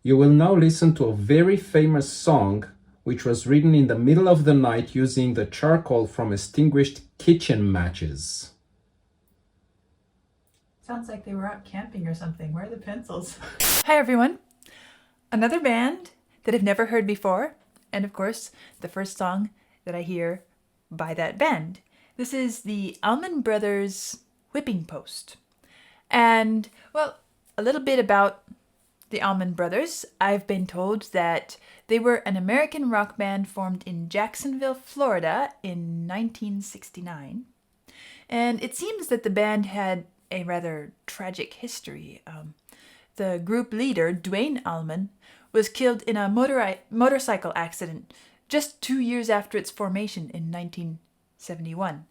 You will now listen to a very famous song which was written in the middle of the night using the charcoal from extinguished kitchen matches. Sounds like they were out camping or something. Where are the pencils? Hi everyone! Another band that I've never heard before, and of course, the first song that I hear by that band. This is the Allman Brothers Whipping Post. And, well, a little bit about the Allman Brothers. I've been told that they were an American rock band formed in Jacksonville, Florida in 1969. And it seems that the band had a rather tragic history. The group leader, Dwayne Allman, was killed in a motorcycle accident just 2 years after its formation in 1971,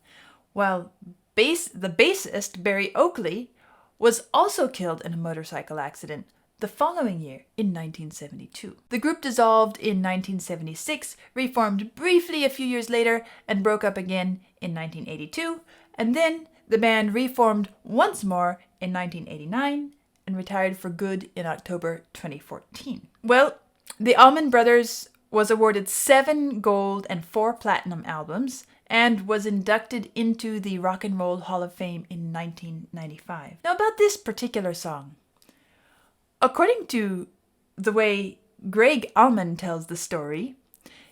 while the bassist, Barry Oakley, was also killed in a motorcycle accident the following year in 1972. The group dissolved in 1976, reformed briefly a few years later, and broke up again in 1982, and then the band reformed once more in 1989 and retired for good in October 2014. Well, the Allman Brothers was awarded 7 gold and 4 platinum albums and was inducted into the Rock and Roll Hall of Fame in 1995. Now about this particular song. According to the way Greg Allman tells the story,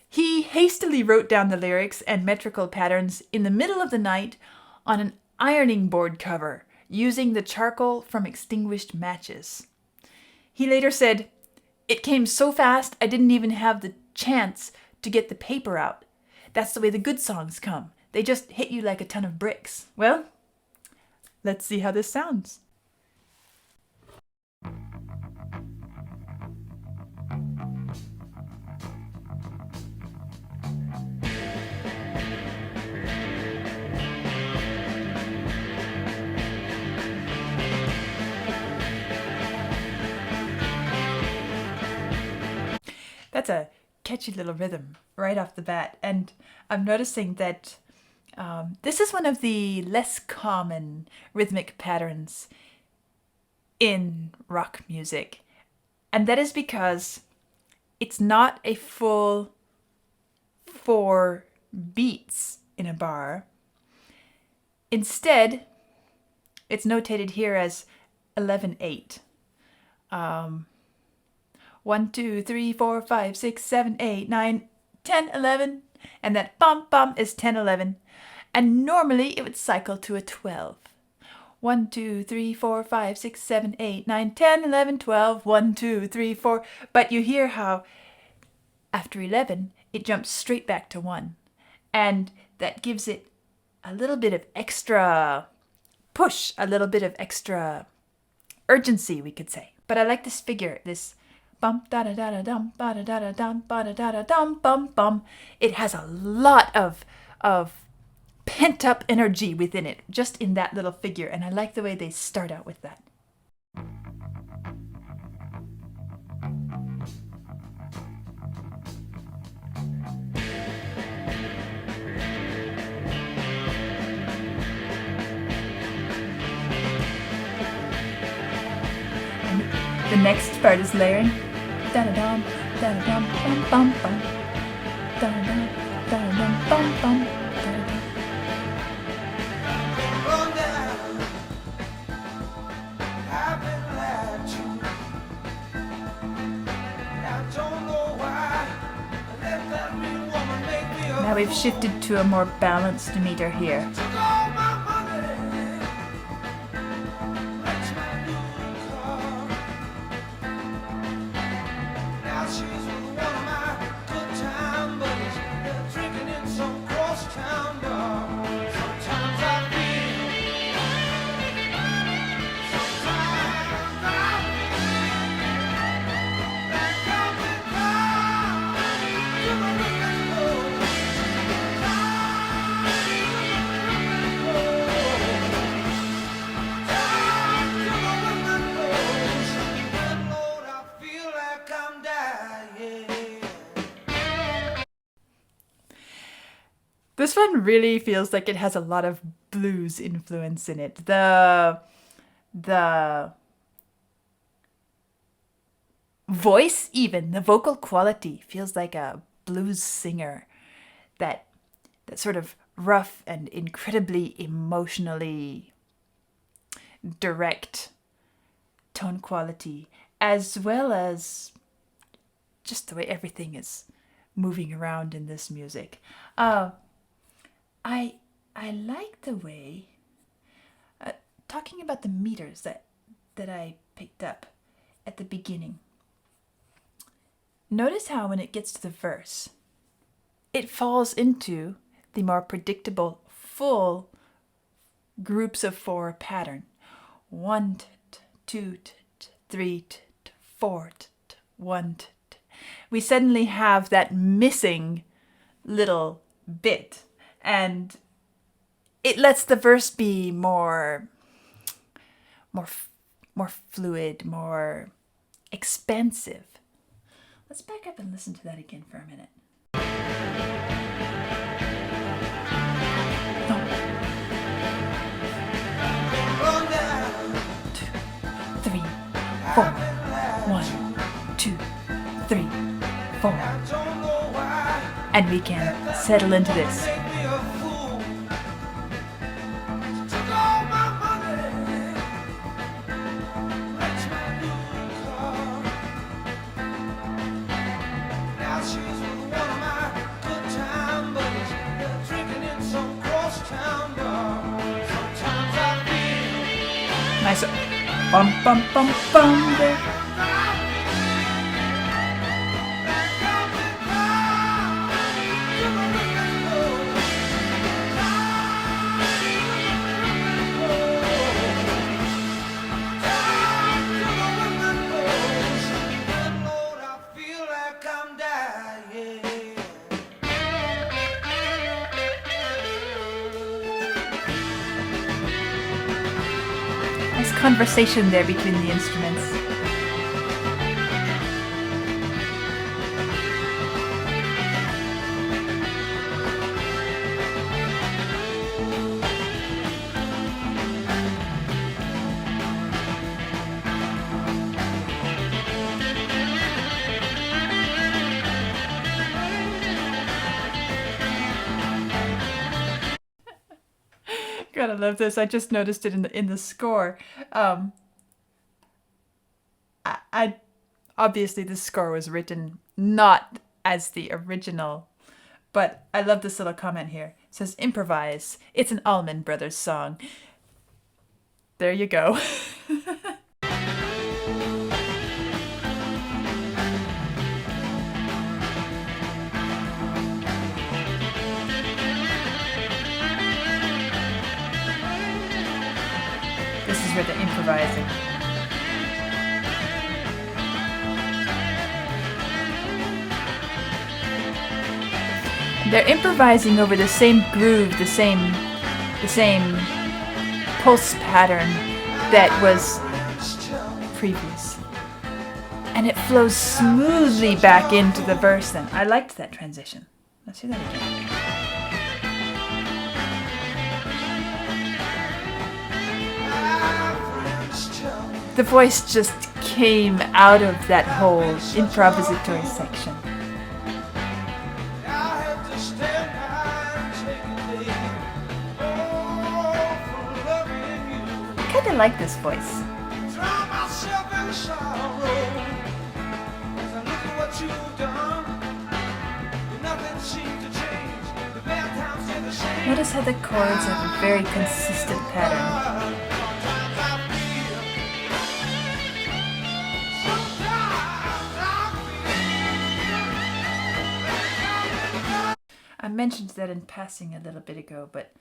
he hastily wrote down the lyrics and metrical patterns in the middle of the night on an ironing board cover using the charcoal from extinguished matches. He later said, "It came so fast I didn't even have the chance to get the paper out. That's the way the good songs come. They just hit you like a ton of bricks." Well, let's see how this sounds. That's a catchy little rhythm right off the bat. And I'm noticing that this is one of the less common rhythmic patterns in rock music. And that is because it's not a full 4 beats in a bar. Instead, it's notated here as 11/8. 1, 2, 3, 4, 5, 6, 7, 8, 9, 10, 11. And that bum bum is 10, 11. And normally it would cycle to a 12. 1, 2, 3, 4, 5, 6, 7, 8, 9, 10, 11, 12. 1, 2, 3, 4. But you hear how after 11, it jumps straight back to 1. And that gives it a little bit of extra push, a little bit of extra urgency, we could say. But I like this figure, this bum da da da da dum ba da da da dum ba da da da dum bum bum. It has a lot of pent up energy within it, just in that little figure, and I like the way they start out with that. And the next part is layering. Da da dum bum bum bum. Da da dum bum bum. Da da dum. Now we've shifted to a more balanced meter here. This one really feels like it has a lot of blues influence in it. The, 'cause voice, even the vocal quality, feels like a blues singer. That sort of rough and incredibly emotionally direct tone quality, as well as just the way everything is moving around in this music. I like the way, talking about the meters that I picked up at the beginning. Notice how when it gets to the verse, it falls into the more predictable full groups of four pattern. 1 2 3 4 1. We suddenly have that missing little bit, and it lets the verse be more fluid, more expansive. Let's back up and listen to that again for a minute. 3, 4. 1, 2, 3, 4. And we can settle into this. Nice. Bum bum bum bum there. Nice conversation there between the instruments. God, I love this. I just noticed it in the score. I obviously the score was written not as the original, but I love this little comment here. It says improvise. It's an Allman Brothers song. There you go. This is where the improvising. They're improvising over the same groove, the same pulse pattern that was previous. And it flows smoothly back into the verse then. I liked that transition. Let's do that again. The voice just came out of that whole improvisatory section. I kind of like this voice. Notice how the chords have a very consistent pattern. I mentioned that in passing a little bit ago, but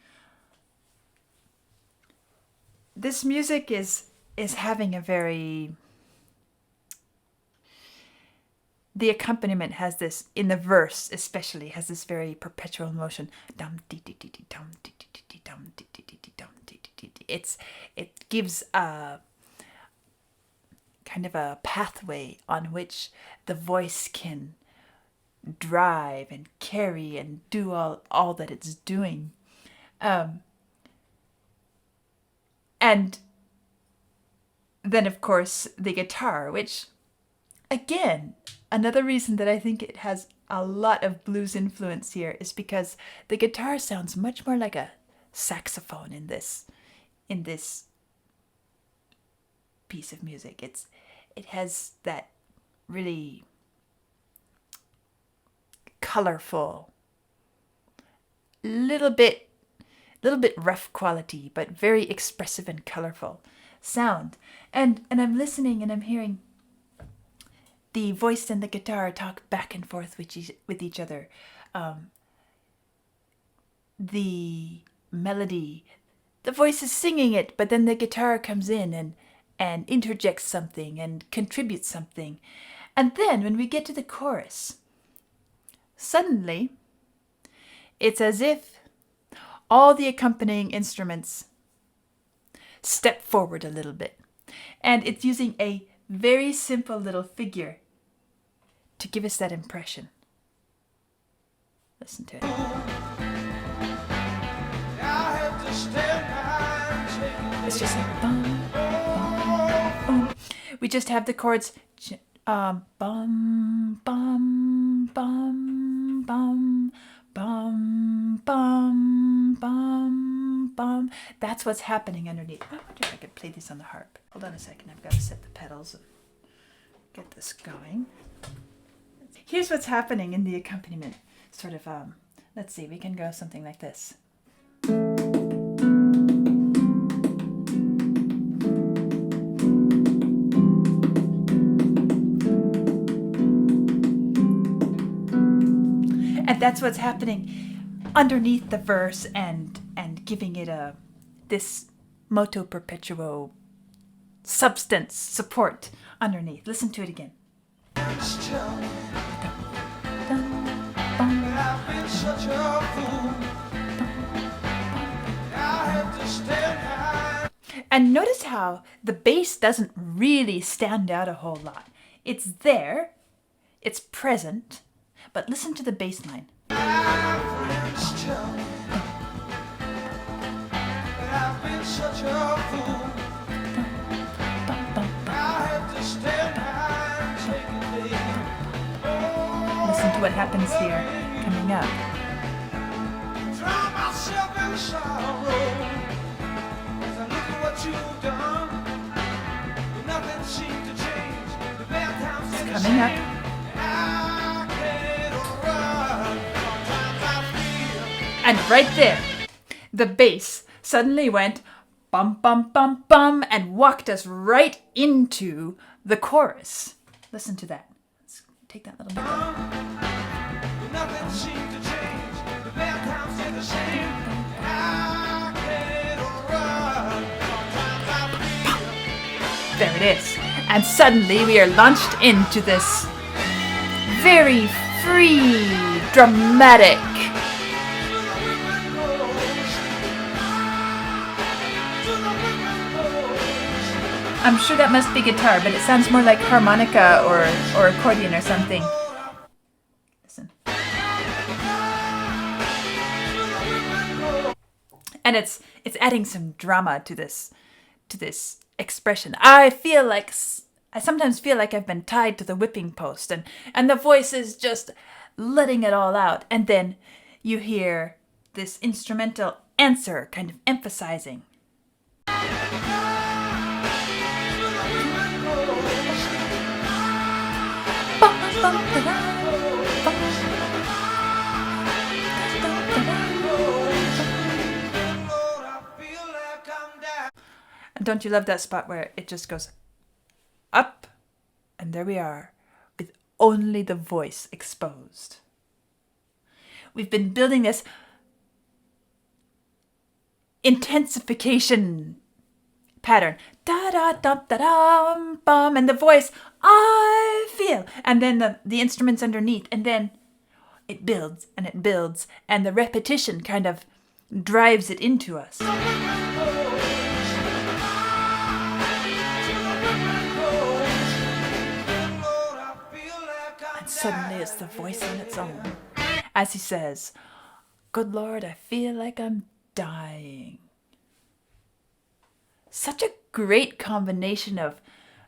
this music is having a very... The accompaniment has this, in the verse especially, has this very perpetual motion. Dum dee dee dee dee dum dee dee dee dum dee dee dee dum dee dee dee. It gives a kind of a pathway on which the voice can drive and carry and do all that it's doing. And then, of course, the guitar, which again, another reason that I think it has a lot of blues influence here is because the guitar sounds much more like a saxophone in this piece of music. It has that really colorful, little bit rough quality, but very expressive and colorful sound. And I'm listening and I'm hearing the voice and the guitar talk back and forth with each other. The melody, the voice is singing it, but then the guitar comes in and interjects something and contributes something. And then when we get to the chorus, suddenly it's as if all the accompanying instruments step forward a little bit. And it's using a very simple little figure to give us that impression. Listen to it. It's just like bum, bum, bum. We just have the chords bum, bum, bum, bum, bum, bum, bum, bum. That's what's happening underneath. I wonder if I could play this on the harp. Hold on a second. I've got to set the pedals and get this going. Here's what's happening in the accompaniment. Sort of, let's see, we can go something like this. And that's what's happening underneath the verse and giving it this motu perpetuo substance support underneath. Listen to it again. And notice how the bass doesn't really stand out a whole lot. It's there, it's present, but listen to the bass line. Listen to what happens here coming up. It's coming up. And right there, the bass suddenly went bum, bum, bum, bum, and walked us right into the chorus. Listen to that. Let's take that little bit down. There it is. And suddenly we are launched into this very free, dramatic, I'm sure that must be guitar, but it sounds more like harmonica or accordion or something. Listen. And it's adding some drama to this expression. I sometimes feel like I've been tied to the whipping post and the voice is just letting it all out. And then you hear this instrumental answer kind of emphasizing. And don't you love that spot where it just goes up, and there we are, with only the voice exposed. We've been building this intensification pattern. Da da da da da bum, and the voice, I feel, and then the instruments underneath, and then it builds, and the repetition kind of drives it into us. And suddenly it's the voice on its own, as he says, "Good Lord, I feel like I'm dying." Such a great combination of,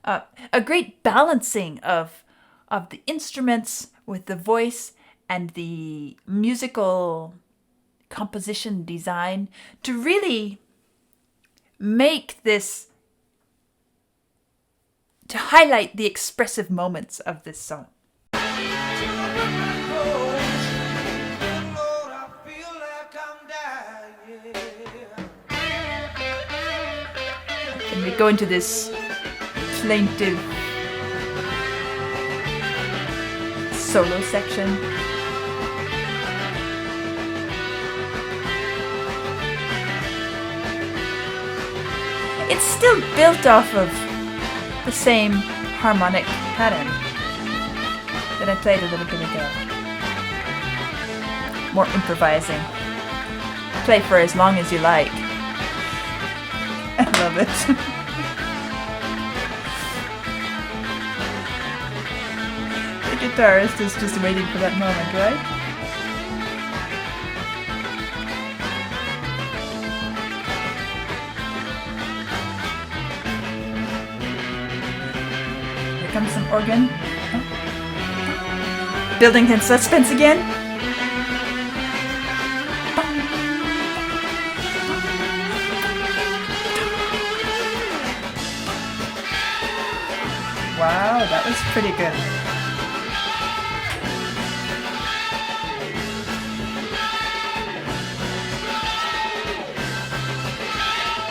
a great balancing of of the instruments with the voice and the musical composition design to really make this, to highlight the expressive moments of this song. And we go into this plaintive solo section. It's still built off of the same harmonic pattern that I played a little bit ago. More improvising. Play for as long as you like. I love it. The guitarist is just waiting for that moment, right? Here comes some organ. Building in suspense again. Wow, that was pretty good.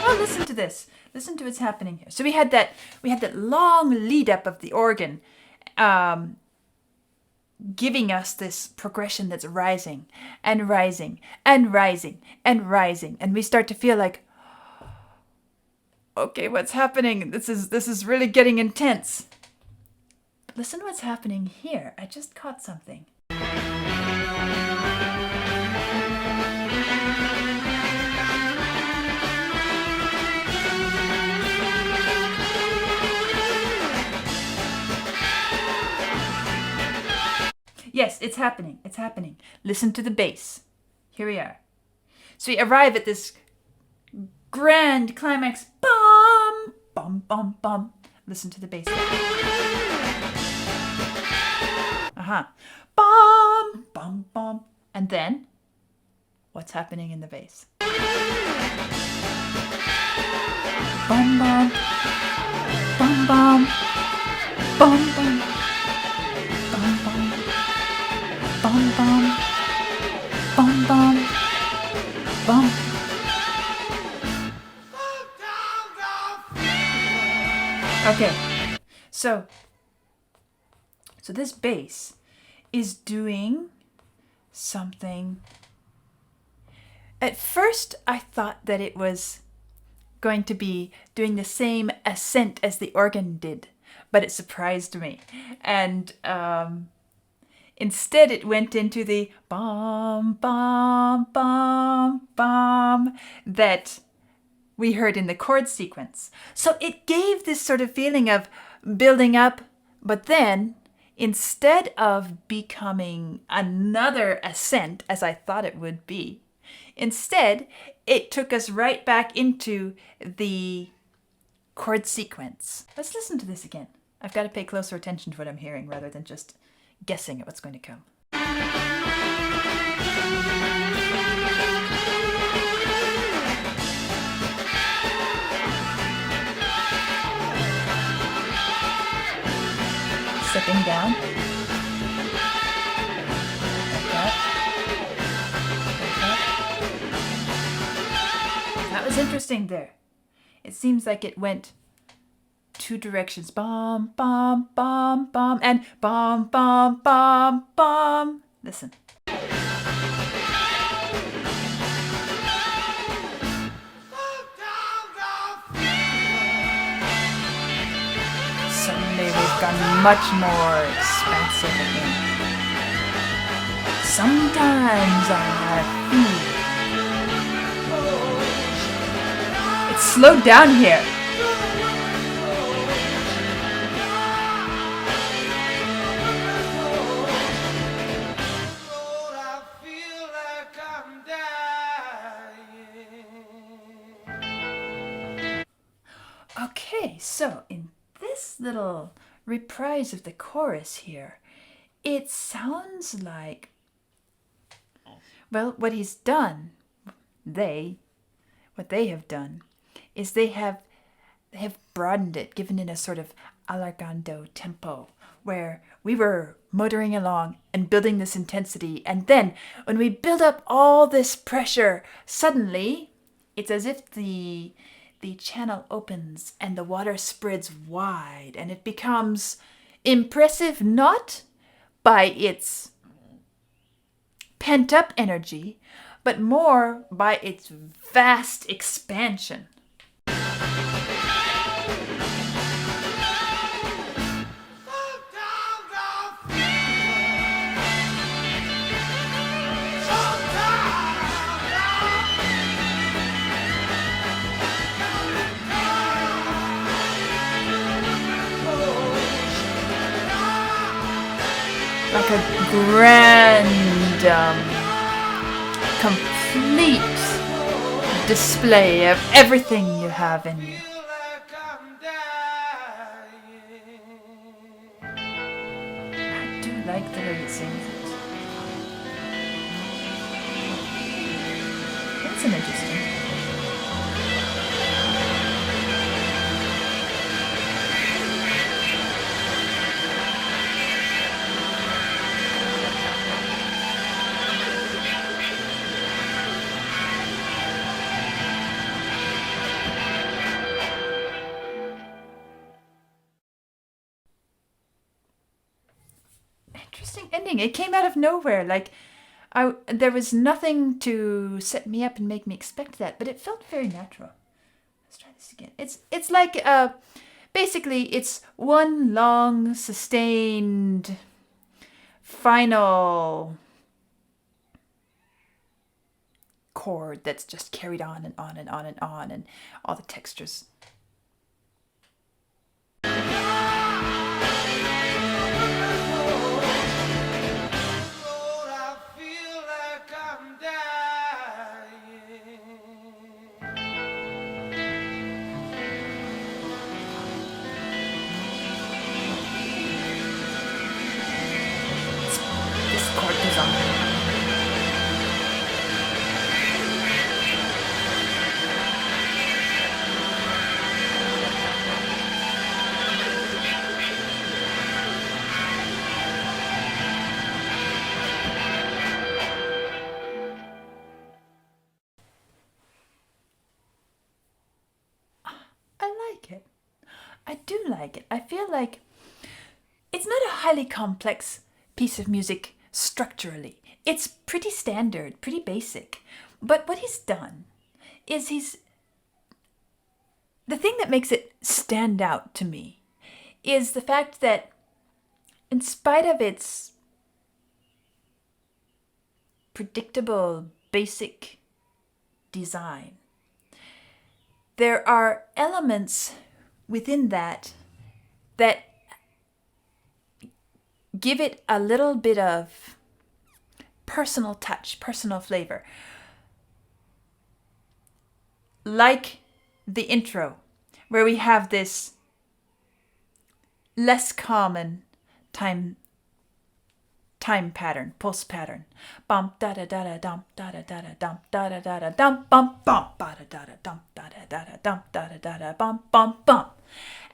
Oh, listen to this. Listen to what's happening here. So we had that long lead up of the organ, giving us this progression that's rising and rising and rising and rising, and we start to feel like, okay, what's happening? This is really getting intense. But listen to what's happening here. I just caught something. Yes, it's happening. It's happening. Listen to the bass. Here we are. So we arrive at this grand climax. Bum, bum, bum, bum. Listen to the bass. Bum, bum, bum. And then, what's happening in the bass? Bum, bum, bum, bum, bum, bum, bum, bum, bum, bum, bum, bum, bum. Okay, so this bass is doing something. At first, I thought that it was going to be doing the same ascent as the organ did, but it surprised me. And instead, it went into the bum, bum, bum, bum that we heard in the chord sequence. So it gave this sort of feeling of building up, but then instead of becoming another ascent as I thought it would be, instead it took us right back into the chord sequence. Let's listen to this again. I've got to pay closer attention to what I'm hearing rather than just guessing at what's going to come. Stepping down. Like that. Like that. That was interesting there. It seems like it went two directions. Bum, bum, bum, bum, and bum, bum, bum, bum. Listen. Suddenly we've gone much more expansive again. Sometimes I feel it's slowed down here. Okay, so in this little reprise of the chorus here, it sounds like, well, what he's done, what they have done, is they have broadened it, given it a sort of allargando tempo, where we were motoring along and building this intensity, and then when we build up all this pressure, suddenly it's as if the channel opens and the water spreads wide, and it becomes impressive not by its pent-up energy, but more by its vast expansion. Like a grand, complete display of everything you have in you. I do like the way he sings it. That's an interesting. Ending. It came out of nowhere. Like, there was nothing to set me up and make me expect that, but it felt very natural. Let's try this again. It's like basically it's one long sustained final chord that's just carried on and on and on and on, and all the textures. I do like it. I feel like it's not a highly complex piece of music structurally. It's pretty standard, pretty basic. But what he's done is the thing that makes it stand out to me is the fact that in spite of its predictable, basic design, there are elements within that give it a little bit of personal touch, personal flavor. Like the intro, where we have this less common time pattern, pulse pattern. Bum da da da da dum da da da da dum da da da da dum bum bum ba da da da dum da da da da dum da da da da bum bum bum.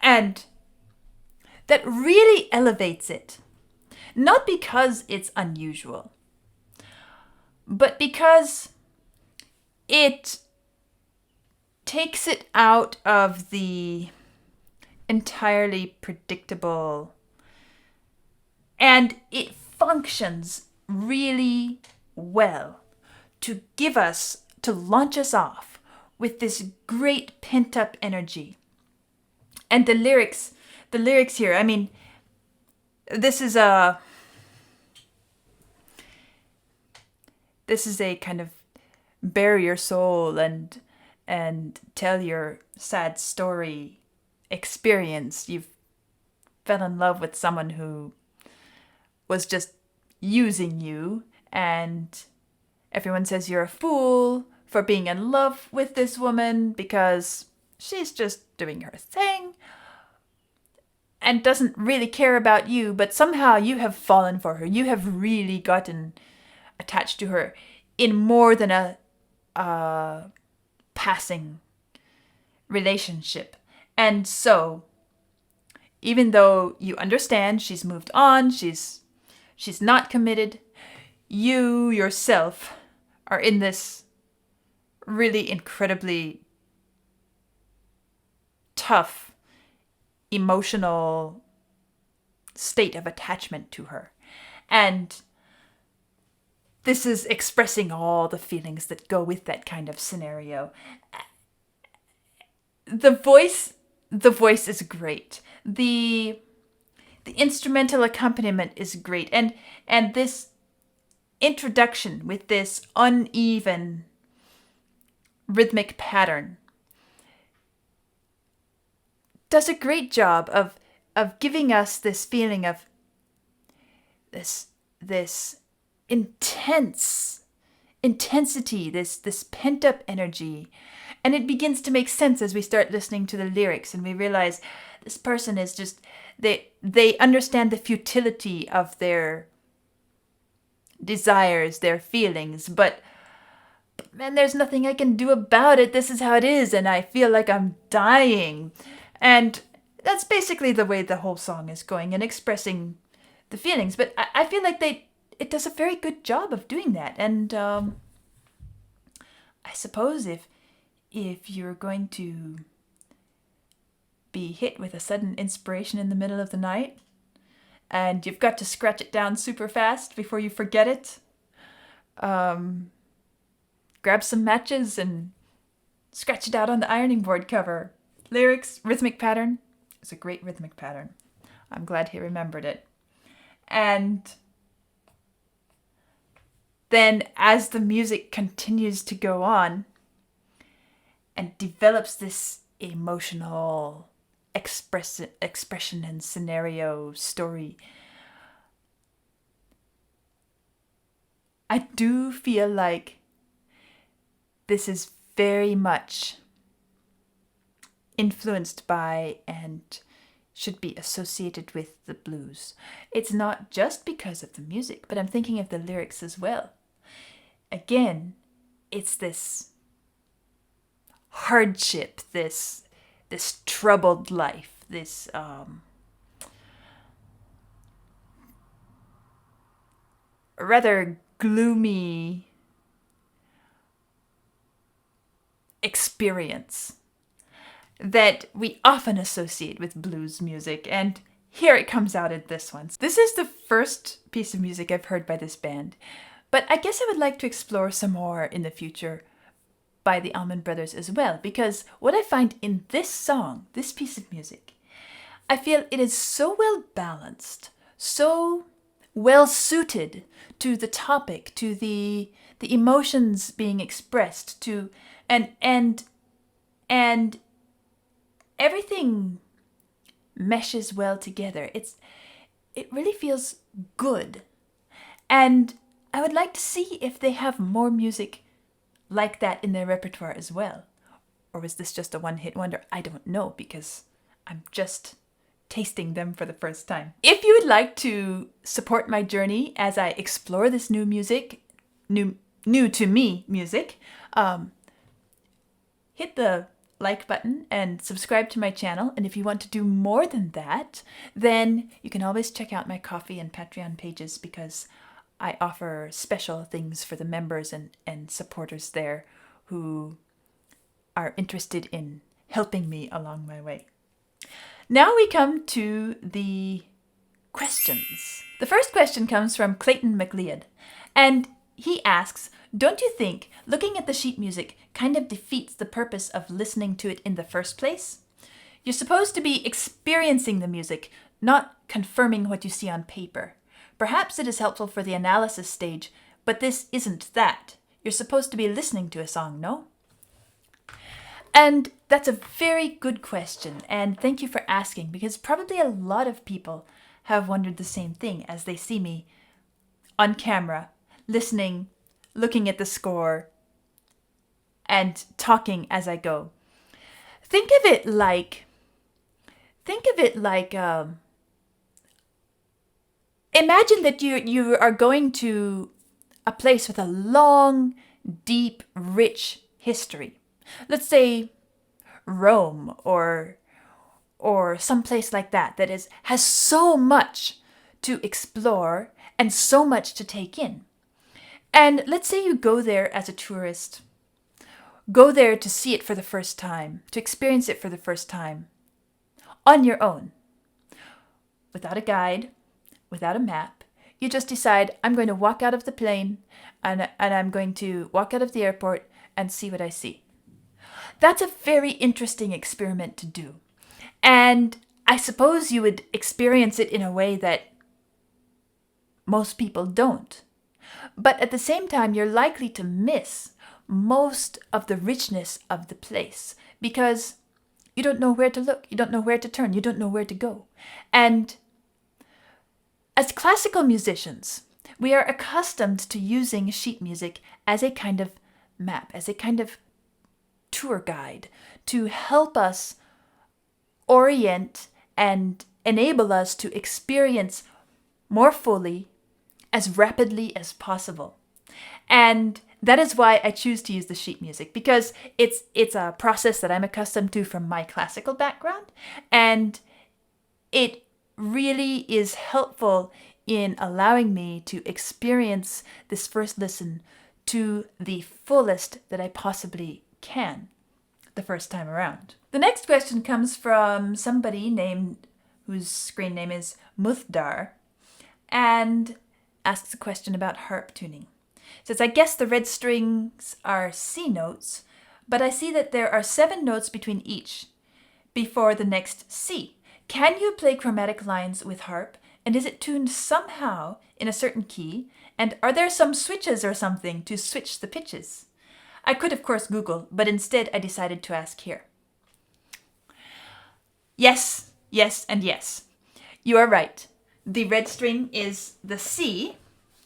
And that really elevates it. Not because it's unusual, but because it takes it out of the entirely predictable, and it functions really well to launch us off with this great pent-up energy. And the lyrics here, I mean, this is a kind of bare your soul and tell your sad story experience. You've fell in love with someone who was just using you, and everyone says you're a fool for being in love with this woman because she's just doing her thing. doesn't really care about you, but somehow you have fallen for her. You have really gotten attached to her in more than a passing relationship. And so, even though you understand she's moved on, she's not committed, you yourself are in this really incredibly tough emotional state of attachment to her. And this is expressing all the feelings that go with that kind of scenario. The voice is great. The instrumental accompaniment is great. And this introduction with this uneven rhythmic pattern does a great job of giving us this feeling of this intensity, this pent-up energy. And it begins to make sense as we start listening to the lyrics and we realize this person is just, they understand the futility of their desires, their feelings, but man, there's nothing I can do about it. This is how it is, and I feel like I'm dying. And that's basically the way the whole song is going and expressing the feelings. But I feel like it does a very good job of doing that. And I suppose if you're going to be hit with a sudden inspiration in the middle of the night, and you've got to scratch it down super fast before you forget it, grab some matches and scratch it out on the ironing board cover. Lyrics, rhythmic pattern. It's a great rhythmic pattern. I'm glad he remembered it. And then as the music continues to go on and develops this emotional expression and scenario story, I do feel like this is very much influenced by and should be associated with the blues. It's not just because of the music, but I'm thinking of the lyrics as well. Again, it's this hardship, this troubled life, this rather gloomy experience that we often associate with blues music, and here it comes out in this one. This is the first piece of music I've heard by this band, but I guess I would like to explore some more in the future by the Allman Brothers as well, because what I find in this song, this piece of music, I feel it is so well balanced, so well suited to the topic, to the emotions being expressed, to and everything meshes well together. It really feels good. And I would like to see if they have more music like that in their repertoire as well. Or was this just a one-hit wonder? I don't know, because I'm just tasting them for the first time. If you would like to support my journey as I explore this new music, new to me music, hit the like button and subscribe to my channel. And if you want to do more than that, then you can always check out my Ko-fi and Patreon pages, because I offer special things for the members and supporters there who are interested in helping me along my way. Now we come to the questions. The first question comes from Clayton McLeod, and he asks, don't you think looking at the sheet music kind of defeats the purpose of listening to it in the first place? You're supposed to be experiencing the music, not confirming what you see on paper. Perhaps it is helpful for the analysis stage, but this isn't that. You're supposed to be listening to a song, no? And that's a very good question, and thank you for asking, because probably a lot of people have wondered the same thing as they see me on camera, listening, looking at the score, and talking as I go. Think of it like think of it like, imagine that you are going to a place with a long, deep, rich history. Let's say Rome or some place like that has so much to explore and so much to take in. And let's say you go there as a tourist, go there to see it for the first time, to experience it for the first time, on your own, without a guide, without a map. You just decide, I'm going to walk out of the plane and I'm going to walk out of the airport and see what I see. That's a very interesting experiment to do. And I suppose you would experience it in a way that most people don't. But at the same time, you're likely to miss most of the richness of the place because you don't know where to look, you don't know where to turn, you don't know where to go. And as classical musicians, we are accustomed to using sheet music as a kind of map, as a kind of tour guide to help us orient and enable us to experience more fully, as rapidly as possible. And that is why I choose to use the sheet music, because it's a process that I'm accustomed to from my classical background, and it really is helpful in allowing me to experience this first listen to the fullest that I possibly can the first time around. The next question comes from somebody whose screen name is Muthdar, and asks a question about harp tuning. It says, I guess the red strings are C notes, but I see that there are 7 notes between each before the next C. Can you play chromatic lines with harp? And is it tuned somehow in a certain key? And are there some switches or something to switch the pitches? I could, of course, Google, but instead I decided to ask here. Yes, yes, and yes. You are right. The red string is the C.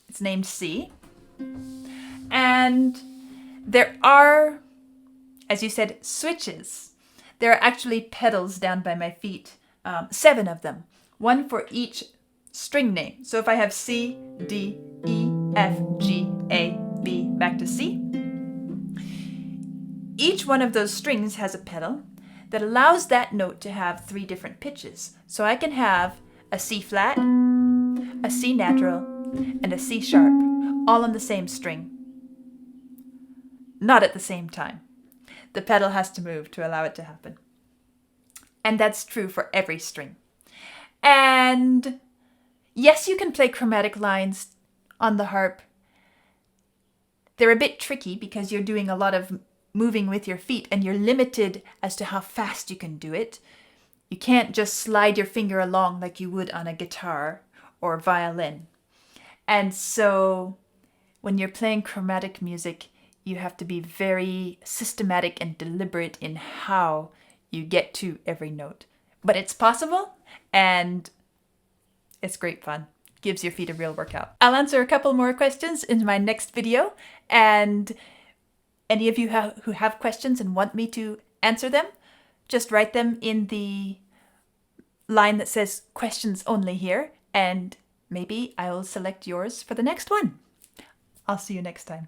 It's named C. And there are, as you said, switches. There are actually pedals down by my feet, 7 of them, one for each string name. So if I have C, D, E, F, G, A, B, back to C, each one of those strings has a pedal that allows that note to have 3 different pitches. So I can have a C flat, a C natural, and a C sharp, all on the same string. Not at the same time. The pedal has to move to allow it to happen. And that's true for every string. And yes, you can play chromatic lines on the harp. They're a bit tricky because you're doing a lot of moving with your feet and you're limited as to how fast you can do it. You can't just slide your finger along like you would on a guitar or violin. And so when you're playing chromatic music, you have to be very systematic and deliberate in how you get to every note. But it's possible, and it's great fun. Gives your feet a real workout. I'll answer a couple more questions in my next video, and any of you who have questions and want me to answer them, just write them in the line that says questions only here, and maybe I'll select yours for the next one. I'll see you next time.